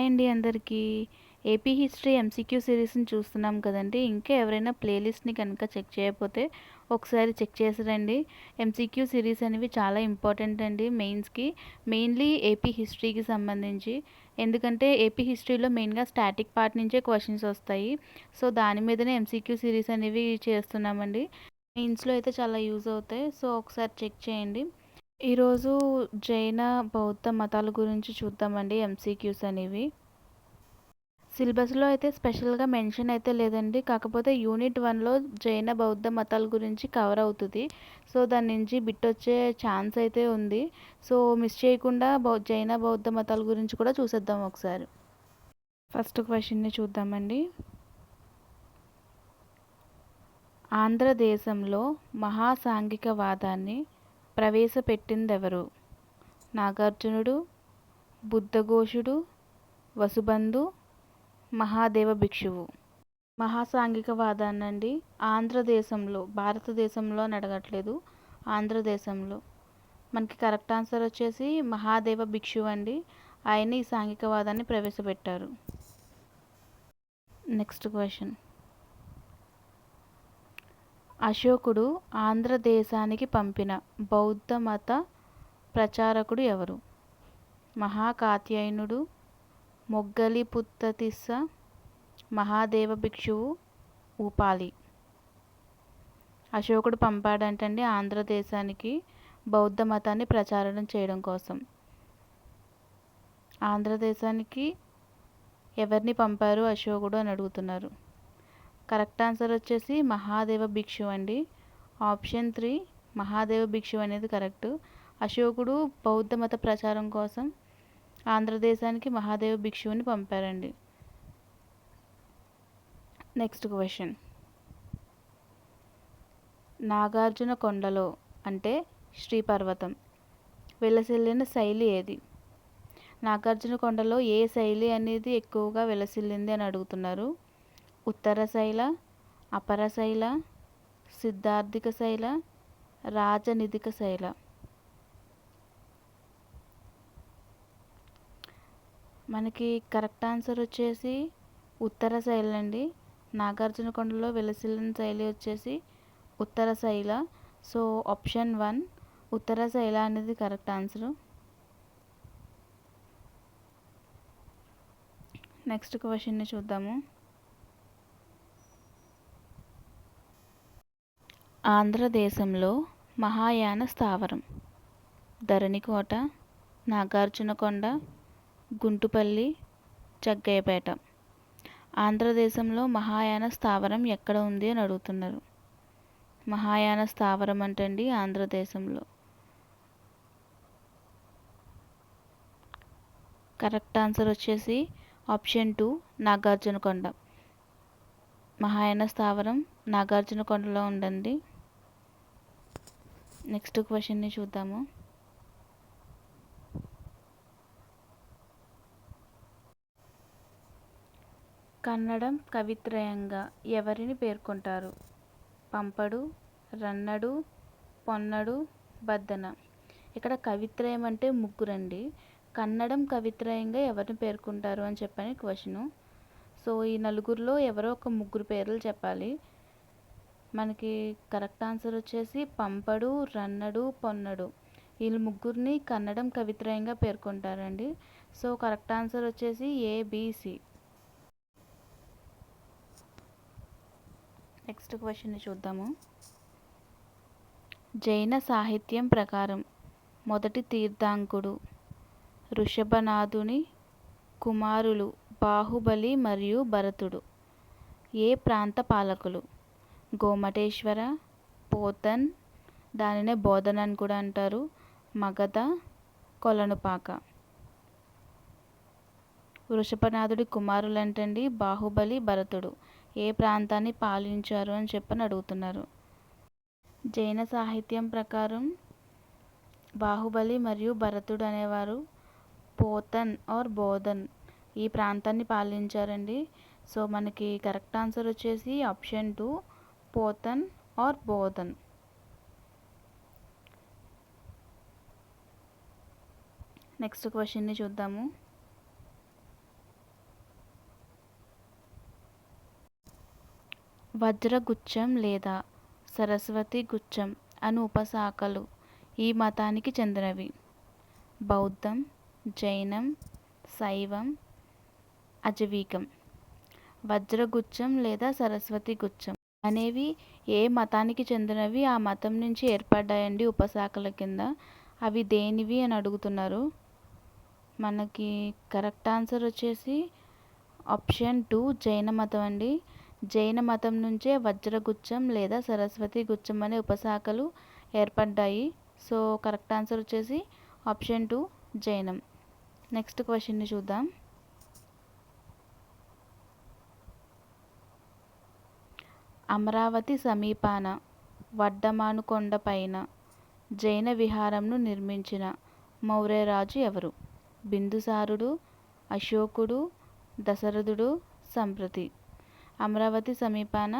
Hi అండి అందరికీ. AP history MCQ సిరీస్ని చూస్తున్నాం కదండి. ఇంకా ఎవరైనా ప్లేలిస్ట్ని కనుక చెక్ చేయకపోతే ఒకసారి చెక్ చేసి రండి. ఎంసీక్యూ సిరీస్ అనేవి చాలా ఇంపార్టెంట్ అండి మెయిన్స్కి, మెయిన్లీ ఏపీ హిస్టరీకి సంబంధించి. ఎందుకంటే ఏపీ హిస్టరీలో మెయిన్గా స్టాటిక్ పార్ట్ నుంచే క్వశ్చన్స్ వస్తాయి. సో దాని మీదనే ఎంసీక్యూ సిరీస్ అనేవి చేస్తున్నామండి. మెయిన్స్లో అయితే చాలా యూజ్ అవుతాయి. సో ఒకసారి చెక్ చేయండి. ఈరోజు జైన బౌద్ధ మతాల గురించి చూద్దామండి ఎంసీక్యూస్ అనేవి. సిలబస్లో అయితే స్పెషల్గా మెన్షన్ అయితే లేదండి, కాకపోతే యూనిట్ 1లో జైన బౌద్ధ మతాల గురించి కవర్ అవుతుంది. సో దాని నుంచి బిట్ వచ్చే ఛాన్స్ అయితే ఉంది. సో మిస్ చేయకుండా జైన బౌద్ధ మతాల గురించి కూడా చూసేద్దాం ఒకసారి. ఫస్ట్ క్వశ్చన్ని చూద్దామండి. ఆంధ్రదేశంలో మహాసాంఘికవాదాన్ని ప్రవేశపెట్టిందెవరు? నాగార్జునుడు, బుద్ధఘోషుడు, వసుబంధు, మహాదేవ భిక్షువు. మహాసాంఘికవాదాన్నండి ఆంధ్రదేశంలో, భారతదేశంలో అని అడగట్లేదు, ఆంధ్రదేశంలో. మనకి కరెక్ట్ ఆన్సర్ వచ్చేసి మహాదేవ భిక్షువు అండి. ఆయన ఈ సాంఘికవాదాన్ని ప్రవేశపెట్టారు. Next question. అశోకుడు ఆంధ్రదేశానికి పంపిన బౌద్ధ మత ప్రచారకుడు ఎవరు? మహాకాత్యాయనుడు, మొగ్గలిపుత్తతిస్స, మహాదేవ భిక్షువు, ఊపాలి. అశోకుడు పంపాడంటండి ఆంధ్రదేశానికి బౌద్ధ మతాన్ని ప్రచారం చేయడం కోసం. ఆంధ్రదేశానికి ఎవరిని పంపారు అశోకుడు అని అడుగుతున్నారు. కరెక్ట్ ఆన్సర్ వచ్చేసి మహాదేవ భిక్షు అండి. ఆప్షన్ 3 మహాదేవ భిక్షు అనేది కరెక్ట్. అశోకుడు బౌద్ధ మత ప్రచారం కోసం ఆంధ్రదేశానికి మహాదేవ భిక్షువుని పంపారండి. Next question. నాగార్జున కొండలో అంటే శ్రీపర్వతం వెలసిల్లిన శైలి ఏది? నాగార్జున కొండలో ఏ శైలి అనేది ఎక్కువగా వెలసిల్లింది అని అడుగుతున్నారు. ఉత్తర శైల, అపర శైల, సిద్ధార్థిక శైల, రాజనిధిక శైల. మనకి కరెక్ట్ ఆన్సర్ వచ్చేసి ఉత్తర శైలి అండి. నాగార్జున కొండలో వెలసిల్లిన శైలి వచ్చేసి ఉత్తర శైల. సో ఆప్షన్ 1 ఉత్తర శైల అనేది కరెక్ట్ ఆన్సరు. నెక్స్ట్ క్వశ్చన్ని చూద్దాము. ఆంధ్రదేశంలో మహాయాన స్థావరం ధరణికోట, నాగార్జునకొండ, గుంటుపల్లి, జగ్గయ్యపేట. ఆంధ్రదేశంలో మహాయాన స్థావరం ఎక్కడ ఉంది అని అడుగుతున్నారు. మహాయాన స్థావరం అంటండి ఆంధ్రదేశంలో. కరెక్ట్ ఆన్సర్ వచ్చేసి ఆప్షన్ 2 నాగార్జునకొండ. మహాయాన స్థావరం నాగార్జునకొండలో ఉండండి. నెక్స్ట్ క్వశ్చన్ని చూద్దాము. కన్నడం కవిత్రయంగా ఎవరిని పేర్కొంటారు? పంపడు, రన్నడు, పొన్నడు, బద్దన. ఇక్కడ కవిత్రయం అంటే ముగ్గురండి. కన్నడం కవిత్రయంగా ఎవరిని పేర్కొంటారు అని చెప్పని క్వశ్చను. సో ఈ నలుగురిలో ఎవరో ఒక ముగ్గురు పేర్లు చెప్పాలి. మనకి కరెక్ట్ ఆన్సర్ వచ్చేసి పంపడు, రన్నడు, పొన్నడు. వీళ్ళు ముగ్గురిని కన్నడం కవిత్రయంగా పేర్కొంటారండి. సో కరెక్ట్ ఆన్సర్ వచ్చేసి ABC. నెక్స్ట్ క్వశ్చన్ని చూద్దాము. జైన సాహిత్యం ప్రకారం మొదటి తీర్థంకుడు ఋషభనాథుని కుమారులు బాహుబలి మరియు భరతుడు ఏ ప్రాంత పాలకులు? గోమటేశ్వర, పోతన్, దానినే బోధన్ అని కూడా అంటారు, మగధ, కొలనుపాక. వృషభనాథుడి కుమారులు అంటండి బాహుబలి, భరతుడు ఏ ప్రాంతాన్ని పాలించారు అని చెప్పని అడుగుతున్నారు. జైన సాహిత్యం ప్రకారం బాహుబలి మరియు భరతుడు అనేవారు పోతన్ ఆర్ బోధన్ ఈ ప్రాంతాన్ని పాలించారండి. సో మనకి కరెక్ట్ ఆన్సర్ వచ్చేసి option 2 Pothan or Bodhan. Next క్వశ్చన్ని చూద్దాము. వజ్రగుచ్చం లేదా సరస్వతి గుచ్చం అను ఉపశాఖలు ఈ మతానికి చెందినవి. బౌద్ధం, జైనం, శైవం, అజవీకం. వజ్రగుచ్చం లేదా సరస్వతి గుచ్చం అనేవి ఏ మతానికి చెందినవి, ఆ మతం నుంచి ఏర్పడ్డాయండి ఉపశాఖల కింద. అవి దేనివి అని అడుగుతున్నారు. మనకి కరెక్ట్ ఆన్సర్ వచ్చేసి ఆప్షన్ 2 జైన మతం అండి. జైన మతం నుంచే వజ్రగుచ్చం లేదా సరస్వతి గుచ్చం అనే ఉపశాఖలు ఏర్పడ్డాయి. సో కరెక్ట్ ఆన్సర్ వచ్చేసి ఆప్షన్ 2 జైనం. నెక్స్ట్ క్వశ్చన్ని చూద్దాం. అమరావతి సమీపాన వడ్డమానుకొండ పైన జైన విహారంను నిర్మించిన మౌర్యరాజు ఎవరు? బిందుసారుడు, అశోకుడు, దశరథుడు, సంప్రతి. అమరావతి సమీపాన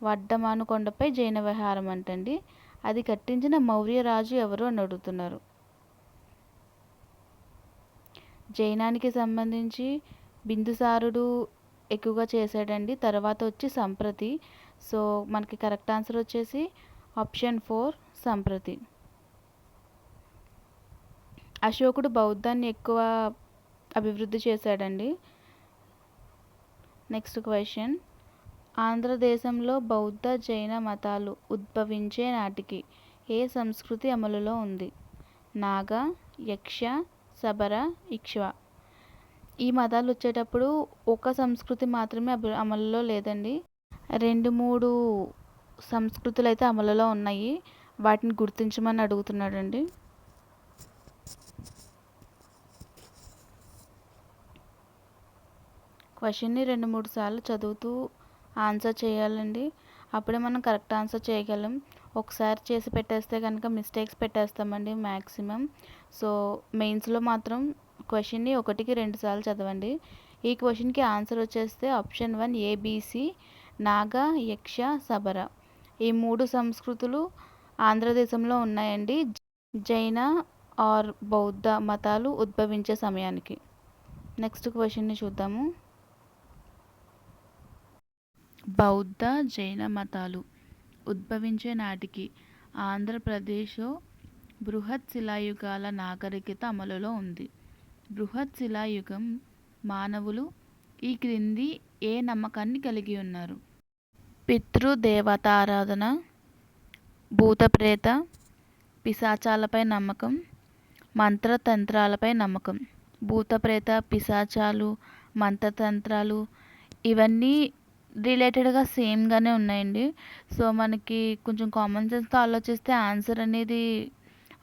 వడ్డమానుకొండపై జైన విహారం అంటండి. అది కట్టించిన మౌర్యరాజు ఎవరు అని అడుగుతున్నారు. జైనానికి సంబంధించి బిందుసారుడు ఎక్కువగా చేశాడండి. తర్వాత వచ్చి సంప్రతి. సో మనకి కరెక్ట్ ఆన్సర్ వచ్చేసి ఆప్షన్ 4 సంప్రతి. అశోకుడు బౌద్ధాన్ని ఎక్కువ అభివృద్ధి చేశాడండి. Next question. ఆంధ్రదేశంలో బౌద్ధ జైన మతాలు ఉద్భవించే నాటికి ఏ సంస్కృతి అమలులో ఉంది? నాగ, యక్ష, శబర, ఇక్ష్వ. ఈ మతాలు వచ్చేటప్పుడు ఒక సంస్కృతి మాత్రమే అమలులో లేదండి. 2-3 సంస్కృతులు అయితే అమలులో ఉన్నాయి. వాటిని గుర్తించమని అడుగుతున్నాడండి. క్వశ్చన్ని 2-3 సార్లు చదువుతూ ఆన్సర్ చేయాలండి. అప్పుడే మనం కరెక్ట్ ఆన్సర్ చేయగలం. ఒకసారి చేసి పెట్టేస్తే కనుక మిస్టేక్స్ పెట్టేస్తామండి మ్యాక్సిమం. సో మెయిన్స్లో మాత్రం క్వశ్చన్ని 1-2 సార్లు చదవండి. ఈ క్వశ్చన్కి ఆన్సర్ వచ్చేస్తే ఆప్షన్ 1 ఏబిసి నాగ, యక్ష, శబర. ఈ 3 సంస్కృతులు ఆంధ్రదేశంలో ఉన్నాయండి జైన ఆర్ బౌద్ధ మతాలు ఉద్భవించే సమయానికి. నెక్స్ట్ క్వశ్చన్ని చూద్దాము. బౌద్ధ జైన మతాలు ఉద్భవించే నాటికి ఆంధ్రప్రదేశ్లో బృహత్ శిలాయుగాల నాగరికత అమలులో ఉంది. బృహత్ శిలాయుగం మానవులు ఈ క్రింది ఏ నమ్మకాన్ని కలిగి ఉన్నారు? పితృదేవతారాధన, భూతప్రేత, పిశాచాలపై నమ్మకం, మంత్రతంత్రాలపై నమ్మకం. భూతప్రేత, పిశాచాలు, మంత్రతంత్రాలు ఇవన్నీ రిలేటెడ్గా సేమ్గానే ఉన్నాయండి. సో మనకి కొంచెం కామన్ సెన్స్తో ఆలోచిస్తే ఆన్సర్ అనేది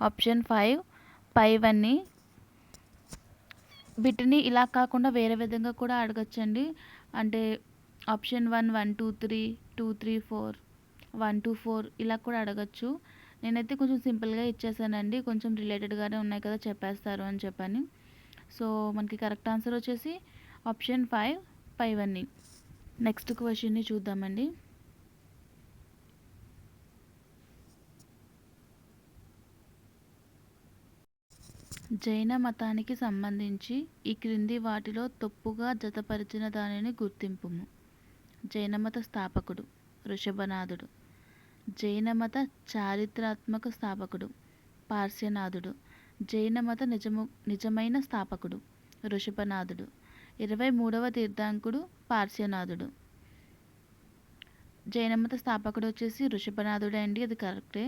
ఆప్షన్ 5 పైవన్నీ. వీటిని ఇలా కాకుండా వేరే విధంగా కూడా అడగచ్చండి. అంటే ఆప్షన్ 1 1 2 3 2 3 4 1 2 4 ఇలా కూడా అడగచ్చు. నేనైతే కొంచెం సింపుల్గా ఇచ్చేసానండి. కొంచెం రిలేటెడ్గానే ఉన్నాయి కదా చెప్పేస్తారు అని చెప్పని. సో మనకి కరెక్ట్ ఆన్సర్ వచ్చేసి ఆప్షన్ 5 పైవన్నీ. నెక్స్ట్ క్వశ్చన్ని చూద్దామండి. జైన మతానికి సంబంధించి ఈ క్రింది వాటిలో తప్పుగా జతపరిచిన దానిని గుర్తింపుము. జైనమత స్థాపకుడు ఋషభనాథుడు. జైనమత చారిత్రాత్మక స్థాపకుడు పార్శ్వనాథుడు. జైనమత నిజమైన స్థాపకుడు ఋషభనాథుడు. 23వ తీర్థంకుడు పార్శ్వనాథుడు. జైనమత స్థాపకుడు వచ్చేసి ఋషభనాథుడే అండి, అది కరెక్టే.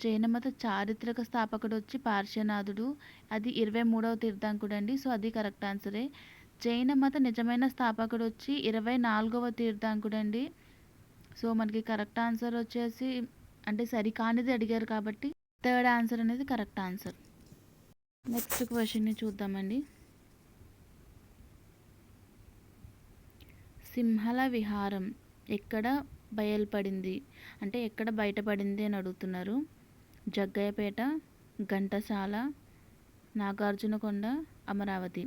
జైనమత చారిత్రక స్థాపకుడు వచ్చి పార్శ్వనాథుడు, అది 23వ తీర్థంకుడు అండి. సో అది కరెక్ట్ ఆన్సరే. జైనమత నిజమైన స్థాపకుడు వచ్చి 24వ తీర్థంకుడు అండి. సో మనకి కరెక్ట్ ఆన్సర్ వచ్చేసి అంటే సరికానిది అడిగారు కాబట్టి థర్డ్ ఆన్సర్ అనేది కరెక్ట్ ఆన్సర్. నెక్స్ట్ క్వశ్చన్ని చూద్దామండి. సింహల విహారం ఎక్కడ బయలుపడింది అంటే ఎక్కడ బయటపడింది అని అడుగుతున్నారు. జగ్గయ్యపేట, ఘంటసాల, నాగార్జునకొండ, అమరావతి.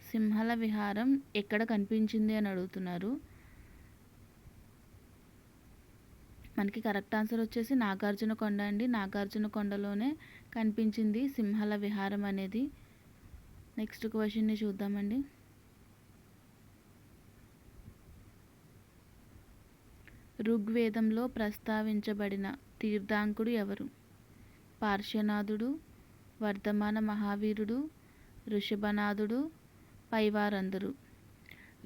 సింహల విహారం ఎక్కడ కనిపించింది అని అడుగుతున్నారు. మనకి కరెక్ట్ ఆన్సర్ వచ్చేసి నాగార్జునకొండ అండి. నాగార్జునకొండలోనే కనిపించింది సింహల విహారం అనేది. నెక్స్ట్ క్వశ్చన్ని చూద్దామండి. ఋగ్వేదంలో ప్రస్తావించబడిన తీర్థంకుడు ఎవరు? పార్శ్వనాథుడు, వర్ధమాన మహావీరుడు, ఋషభనాథుడు, పైవారందరు.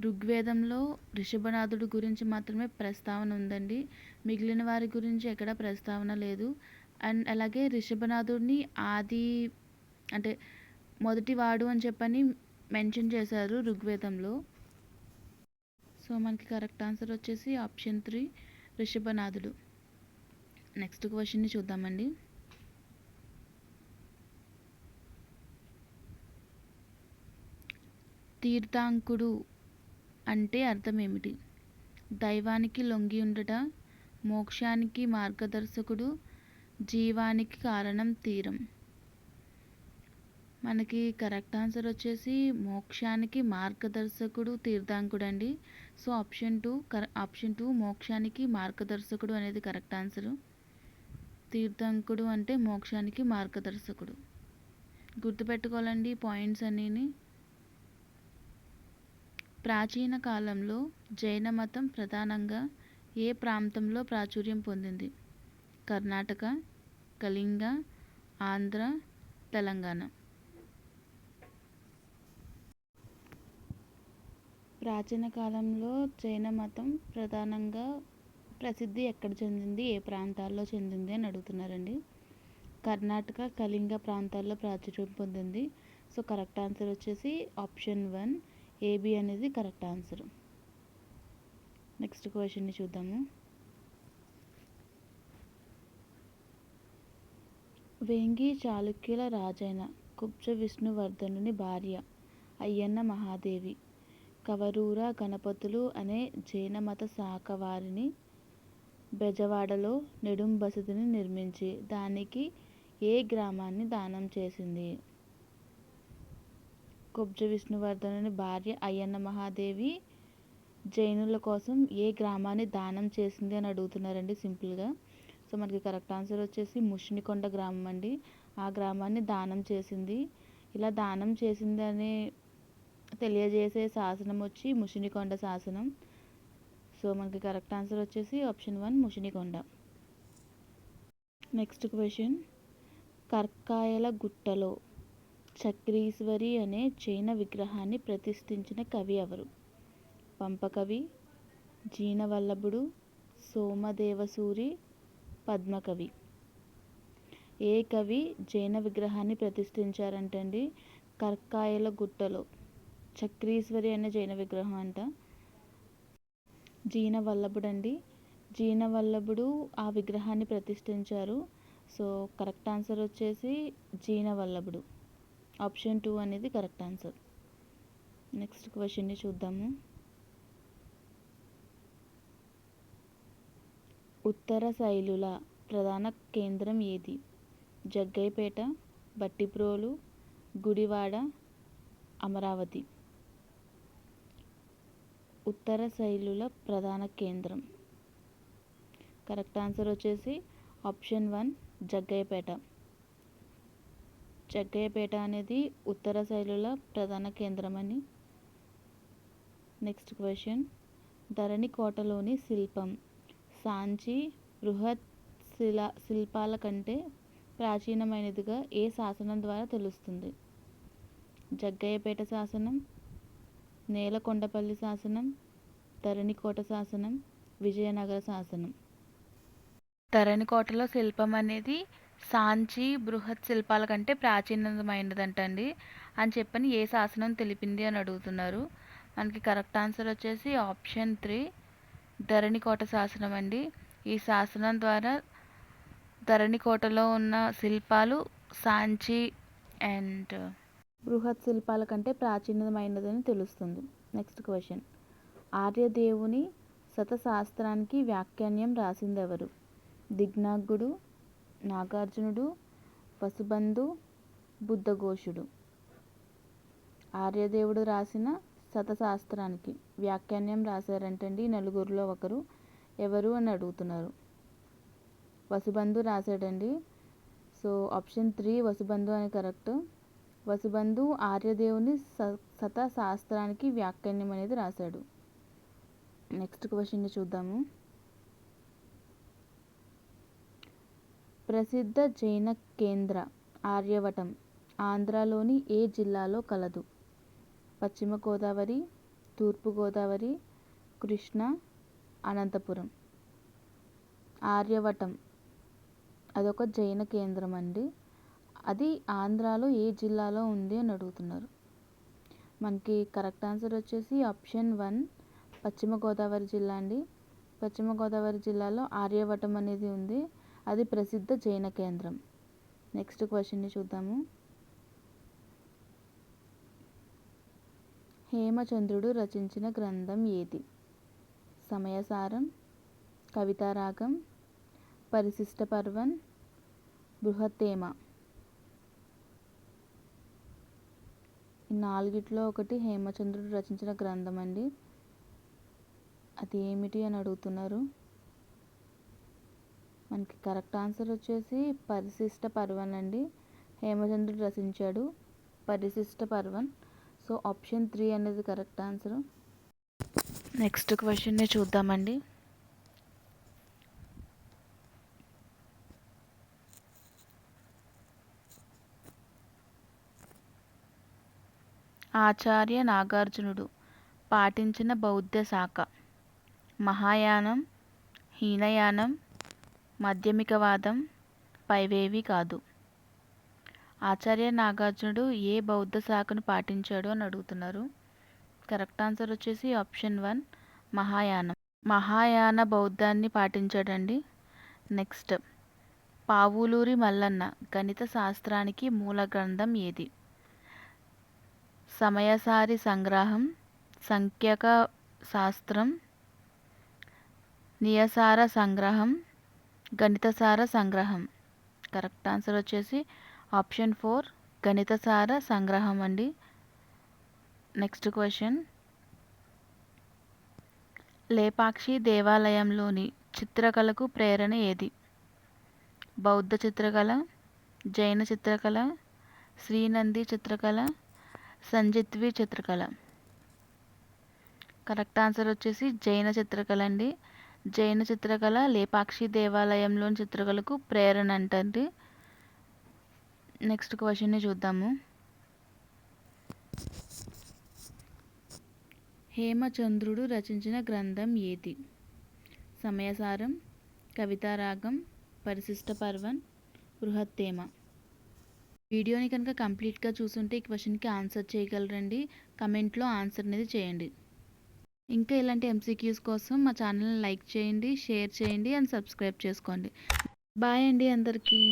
ఋగ్వేదంలో ఋషభనాథుడు గురించి మాత్రమే ప్రస్తావన ఉందండి. మిగిలిన వారి గురించి ఎక్కడ ప్రస్తావన లేదు. అండ్ అలాగే ఋషభనాథుడిని అంటే మొదటివాడు అని చెప్పని మెన్షన్ చేశారు ఋగ్వేదంలో. సో మనకి కరెక్ట్ ఆన్సర్ వచ్చేసి ఆప్షన్ 3 ఋషభనాథుడు. నెక్స్ట్ క్వశ్చన్ని చూద్దామండి. తీర్థంకుడు అంటే అర్థం ఏమిటి? దైవానికి లొంగి ఉండట, మోక్షానికి మార్గదర్శకుడు, జీవానికి కారణం తీరం. మనకి కరెక్ట్ ఆన్సర్ వచ్చేసి మోక్షానికి మార్గదర్శకుడు తీర్థంకుడు అండి. సో ఆప్షన్ 2 మోక్షానికి మార్గదర్శకుడు అనేది కరెక్ట్ ఆన్సరు. తీర్థంకుడు అంటే మోక్షానికి మార్గదర్శకుడు. గుర్తుపెట్టుకోవాలండి పాయింట్స్ అన్నీని. ప్రాచీన కాలంలో జైన మతం ప్రధానంగా ఏ ప్రాంతంలో ప్రాచుర్యం పొందింది? కర్ణాటక, కళింగ, ఆంధ్ర, తెలంగాణ. ప్రాచీన కాలంలో జైన మతం ప్రధానంగా ప్రసిద్ధి ఎక్కడ చెందింది, ఏ ప్రాంతాల్లో చెందింది అని అడుగుతున్నారండి. కర్ణాటక, కళింగ ప్రాంతాల్లో ప్రాచుర్యం పొందింది. సో కరెక్ట్ ఆన్సర్ వచ్చేసి ఆప్షన్ 1 AB అనేది కరెక్ట్ ఆన్సర్. నెక్స్ట్ క్వశ్చన్ని చూద్దాము. వేంగి చాళుక్యుల రాజైన కుబ్జ విష్ణువర్ధనుని భార్య అయ్యన్న మహాదేవి కవరూర గణపతులు అనే జైన మత శాఖ వారిని బెజవాడలో నెడుం బసదిని నిర్మించి దానికి ఏ గ్రామాన్ని దానం చేసింది? కుబ్జ విష్ణువర్ధనుని భార్య అయ్యన్న మహాదేవి జైనుల కోసం ఏ గ్రామాన్ని దానం చేసింది అని అడుగుతున్నారండి సింపుల్గా. సో మనకి కరెక్ట్ ఆన్సర్ వచ్చేసి ముషినికొండ గ్రామం అండి. ఆ గ్రామాన్ని దానం చేసింది. ఇలా దానం చేసిందని తెలియజేసే శాసనం వచ్చి ముషినికొండ శాసనం. సో మనకి కరెక్ట్ ఆన్సర్ వచ్చేసి ఆప్షన్ 1 ముషినికొండ. Next question. కర్కాయల గుట్టలో చక్రీశ్వరి అనే జైన విగ్రహాన్ని ప్రతిష్ఠించిన కవి ఎవరు? పంపకవి, జీనవల్లభుడు, సోమదేవసూరి, పద్మకవి. ఏ కవి జైన విగ్రహాన్ని ప్రతిష్ఠించారంటే అండి కర్కాయల గుట్టలో చక్రీశ్వరి అనే జైన విగ్రహం అంట. జీనవల్లభుడు అండి. జీనవల్లభుడు ఆ విగ్రహాన్ని ప్రతిష్ఠించారు. సో కరెక్ట్ ఆన్సర్ వచ్చేసి జీనవల్లభుడు. ఆప్షన్ 2 అనేది కరెక్ట్ ఆన్సర్. నెక్స్ట్ క్వశ్చన్ని చూద్దాము. ఉత్తర శైలుల ప్రధాన కేంద్రం ఏది? జగ్గయ్యపేట, భట్టిప్రోలు, గుడివాడ, అమరావతి. ఉత్తర శైలుల ప్రధాన కేంద్రం కరెక్ట్ ఆన్సర్ వచ్చేసి ఆప్షన్ 1 జగ్గయ్యపేట. జగ్గయ్యపేట అనేది ఉత్తర శైలుల ప్రధాన కేంద్రం అని. Next question. ధరణికోటలోని శిల్పం సాంచి బృహత్ శిల్పాల కంటే ప్రాచీనమైనదిగా ఏ శాసనం ద్వారా తెలుస్తుంది? జగ్గయ్యపేట శాసనం, నేలకొండపల్లి శాసనం, ధరణికోట శాసనం, విజయనగర శాసనం. ధరణికోటలో శిల్పం అనేది సాంచి బృహత్ శిల్పాల కంటే ప్రాచీనమైనదంటండి అని చెప్పని ఏ శాసనం తెలిపింది అని అడుగుతున్నారు. మనకి కరెక్ట్ ఆన్సర్ వచ్చేసి ఆప్షన్ 3 ధరణికోట శాసనం అండి. ఈ శాసనం ద్వారా ధరణికోటలో ఉన్న శిల్పాలు సాంచి అండ్ బృహత్ శిల్పాల కంటే ప్రాచీనమైనదని తెలుస్తుంది. Next question. ఆర్యదేవుని శతశాస్త్రానికి వ్యాఖ్యానం రాసింది ఎవరు? దిగ్నాగుడు, నాగార్జునుడు, వసుబంధు, బుద్ధఘోషుడు. ఆర్యదేవుడు రాసిన శతశాస్త్రానికి వ్యాఖ్యానం రాశారంటండి నలుగురిలో ఒకరు. ఎవరు అని అడుగుతున్నారు. వసుబంధు రాశాడండి. సో ఆప్షన్ 3 వసుబంధు అని కరెక్ట్. వసుబంధు ఆర్యదేవుని శతశాస్త్రానికి వ్యాఖ్యానం అనేది రాశాడు. నెక్స్ట్ క్వశ్చన్ని చూద్దాము. ప్రసిద్ధ జైన కేంద్ర ఆర్యవటం ఆంధ్రాలోని ఏ జిల్లాలో కలదు? పశ్చిమ గోదావరి, తూర్పు గోదావరి, కృష్ణా, అనంతపురం. ఆర్యవటం అదొక జైన కేంద్రం అండి. అది ఆంధ్రాలో ఏ జిల్లాలో ఉంది అని అడుగుతున్నారు. మనకి కరెక్ట్ ఆన్సర్ వచ్చేసి ఆప్షన్ 1 పశ్చిమ గోదావరి జిల్లా అండి. పశ్చిమ గోదావరి జిల్లాలో ఆర్యవటం అనేది ఉంది. అది ప్రసిద్ధ జైన కేంద్రం. నెక్స్ట్ క్వశ్చన్ని చూద్దాము. హేమచంద్రుడు రచించిన గ్రంథం ఏది? సమయసారం, కవితారాగం, పరిశిష్ట పర్వం, బృహత్తేమ. ఈ నాలుగిట్లో ఒకటి హేమచంద్రుడు రచించిన గ్రంథం అండి. అది ఏమిటి అని అడుగుతున్నారు. మనకి కరెక్ట్ ఆన్సర్ వచ్చేసి పరిశిష్ట పర్వం అండి. హేమచంద్రుడు రచించాడు పరిశిష్ట పర్వం. సో ఆప్షన్ 3 అనేది కరెక్ట్ ఆన్సర్. నెక్స్ట్ క్వశ్చన్ని చూద్దామండి. ఆచార్య నాగార్జునుడు పాటించిన బౌద్ధ శాఖ మహాయానం, హీనయానం, మాధ్యమికవాదం, పైవేవి కాదు. ఆచార్య నాగార్జునుడు ఏ బౌద్ధ శాఖను పాటించాడు అని అడుగుతున్నారు. కరెక్ట్ ఆన్సర్ వచ్చేసి ఆప్షన్ 1 మహాయానం. మహాయాన బౌద్ధాన్ని పాటించాడండి. నెక్స్ట్ పావులూరి మల్లన్న గణిత శాస్త్రానికి మూల గ్రంథం ఏది? సమయసారి సంగ్రహం, సంఖ్యక శాస్త్రం, నియసార సంగ్రహం, గణితసార సంగ్రహం. కరెక్ట్ ఆన్సర్ వచ్చేసి ఆప్షన్ 4 గణితసార సంగ్రహం అండి. Next question. లేపాక్షి దేవాలయంలోని చిత్రకళకు ప్రేరణ ఏది? బౌద్ధ చిత్రకళ, జైన చిత్రకళ, శ్రీనంది చిత్రకళ, సంజిత్వి చిత్రకళ. కరెక్ట్ ఆన్సర్ వచ్చేసి జైన చిత్రకళ అండి. జైన చిత్రకళ లేపాక్షి దేవాలయంలోని చిత్రకళకు ప్రేరణ అంటండి. నెక్స్ట్ క్వశ్చన్ని చూద్దాము. హేమచంద్రుడు రచించిన గ్రంథం ఏది? సమయసారం, కవితారాగం, పరిశిష్ట పర్వం, బృహత్తేమ. వీడియోని కనుక కంప్లీట్గా చూసుంటే ఈ క్వశ్చన్కి ఆన్సర్ చేయగలరండి. కమెంట్లో ఆన్సర్ అనేది చేయండి. ఇంకా ఇలాంటి ఎంసీక్యూస్ కోసం మా ఛానల్ని లైక్ చేయండి, షేర్ చేయండి అండ్ సబ్స్క్రైబ్ చేసుకోండి. బాయ్ అండి అందరికీ.